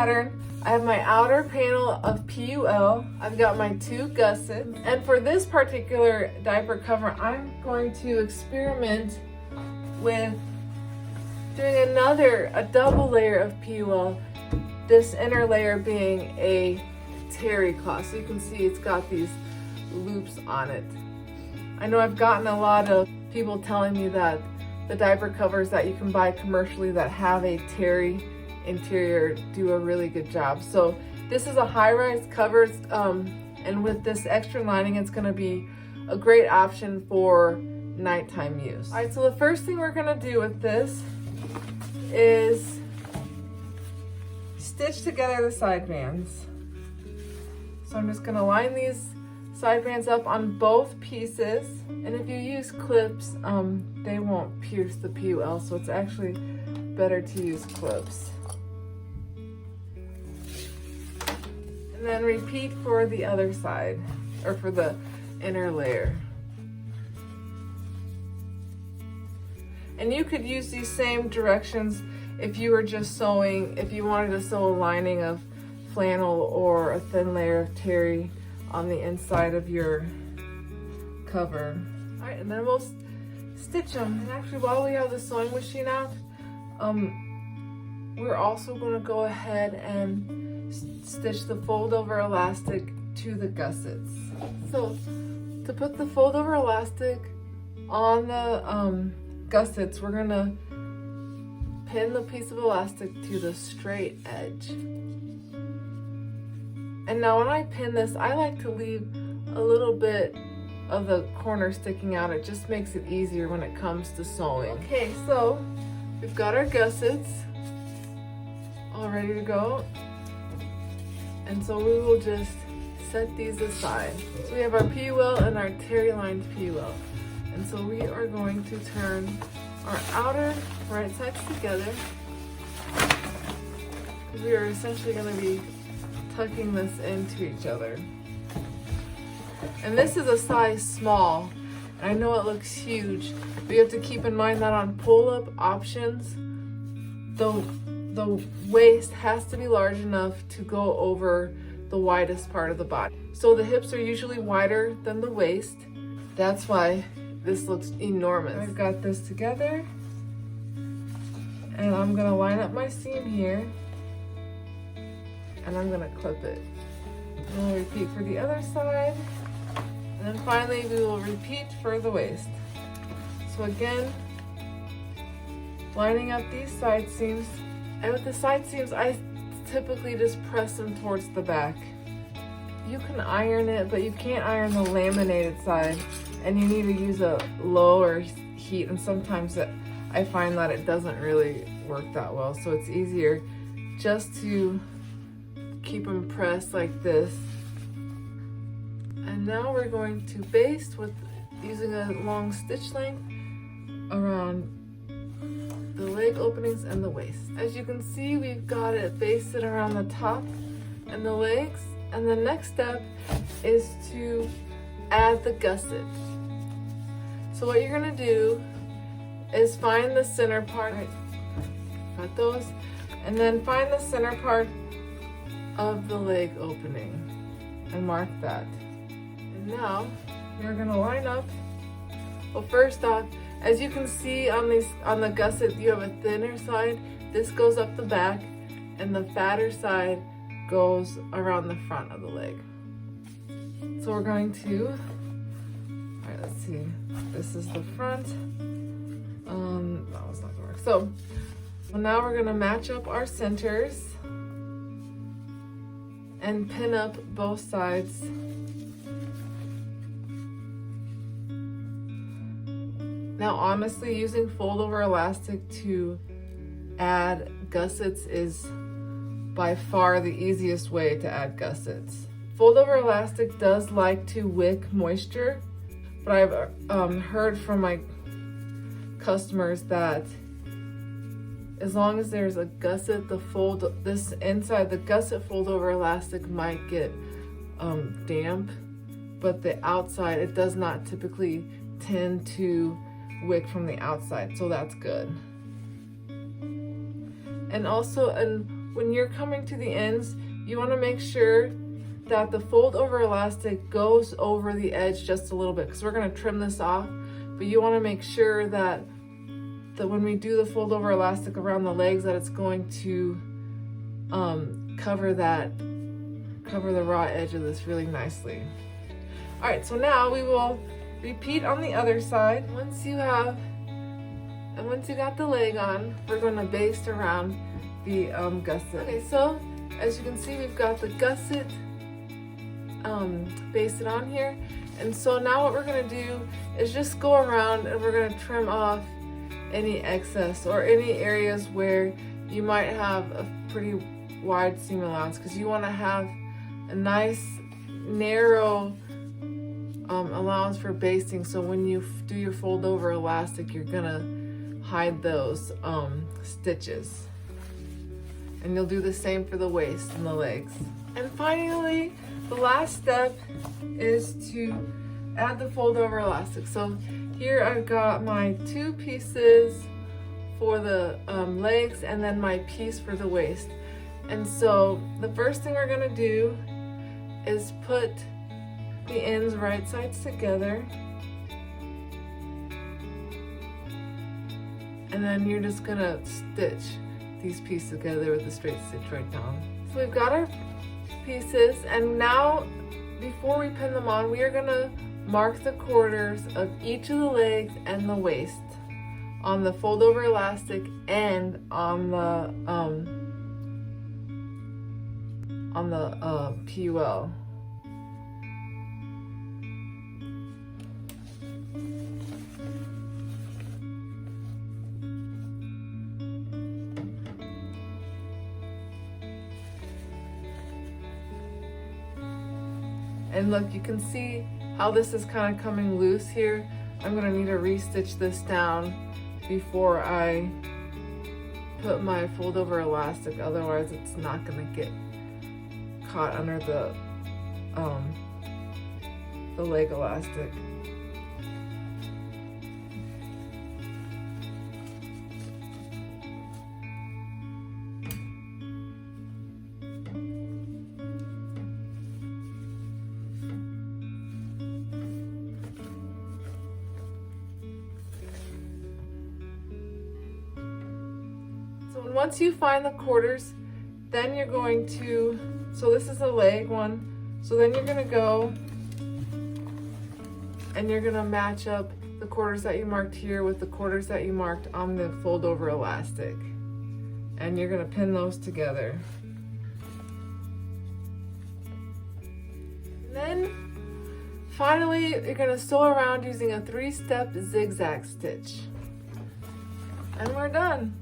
pattern, I have my outer panel of PUL. I've got my 2 gussets. And for this particular diaper cover, I'm going to experiment with doing a double layer of PUL. This inner layer being a terry cloth. So you can see it's got these loops on it. I know I've gotten a lot of people telling me that the diaper covers that you can buy commercially that have a terry interior do a really good job. So this is a high-rise cover, and with this extra lining, it's gonna be a great option for nighttime use. All right, so the first thing we're gonna do with this is stitch together the side bands. So I'm just gonna line these side bands up on both pieces. And if you use clips, they won't pierce the PUL, so it's actually better to use clips. And then repeat for the other side, or for the inner layer. And you could use these same directions if you were just sewing, if you wanted to sew a lining of flannel or a thin layer of terry on the inside of your cover. All right, and then we'll stitch them. And actually, while we have the sewing machine out, we're also going to go ahead and stitch the fold over elastic to the gussets. So to put the fold over elastic on the gussets, we're going to pin the piece of elastic to the straight edge. And now when I pin this, I like to leave a little bit of the corner sticking out. It just makes it easier when it comes to sewing. Okay, so we've got our gussets all ready to go. And so we will just set these aside. So we have our PUL and our terry lined PUL. And so we are going to turn our outer right sides together. We are essentially going to be tucking this into each other. And this is a size small. I know it looks huge, but you have to keep in mind that on pull-up options, the waist has to be large enough to go over the widest part of the body. So the hips are usually wider than the waist. That's why this looks enormous. I've got this together, and I'm gonna line up my seam here, and I'm gonna clip it. And we'll repeat for the other side, and then finally we will repeat for the waist. So again, lining up these side seams. And with the side seams, I typically just press them towards the back. You can iron it, but you can't iron the laminated side, and you need to use a lower heat, and sometimes I find that it doesn't really work that well. So it's easier just to keep them pressed like this. And now we're going to baste with using a long stitch length around the leg openings and the waist. As you can see, we've got it basted around the top and the legs. And the next step is to add the gusset. So what you're gonna do is find the center part, got those, and then find the center part of the leg opening and mark that. And now we're gonna line up. Well, first off, as you can see on the gusset, you have a thinner side. This goes up the back, and the fatter side goes around the front of the leg. So we're going to, all right, let's see. This is the front. That was not gonna work. So now we're gonna match up our centers and pin up both sides. Now, honestly, using fold over elastic to add gussets is by far the easiest way to add gussets. Fold over elastic does like to wick moisture, but I've heard from my customers that as long as there's a gusset, this inside the gusset fold over elastic might get damp, but the outside, it does not typically tend to wick from the outside, so that's good. And also an when you're coming to the ends, you want to make sure that the fold over elastic goes over the edge just a little bit, because we're going to trim this off, but you want to make sure that when we do the fold over elastic around the legs, that it's going to cover the raw edge of this really nicely. All right, so now we will repeat on the other side. Once you got the leg on, we're going to baste around the gusset. Okay, so as you can see, we've got the gusset basted on here, and so now what we're going to do is just go around and we're going to trim off any excess or any areas where you might have a pretty wide seam allowance, because you want to have a nice narrow allowance for basting, so when you do your fold over elastic, you're gonna hide those stitches. And you'll do the same for the waist and the legs. And finally, the last step is to add the fold over elastic. So here I've got my 2 pieces for the legs and then my piece for the waist. And so the first thing we're gonna do is put the ends right sides together, and then you're just gonna stitch these pieces together with a straight stitch right down. So we've got our pieces, and now before we pin them on, we are gonna mark the quarters of each of the legs and the waist on the fold over elastic and on the PUL. And look, you can see how this is kind of coming loose here. I'm gonna need to re-stitch this down before I put my fold over elastic, otherwise it's not gonna get caught under the leg elastic. So once you find the quarters, then you're going to, so this is the leg one, so then you're going to go and you're going to match up the quarters that you marked here with the quarters that you marked on the fold over elastic, and you're going to pin those together. And then finally you're going to sew around using a 3-step zigzag stitch, and we're done.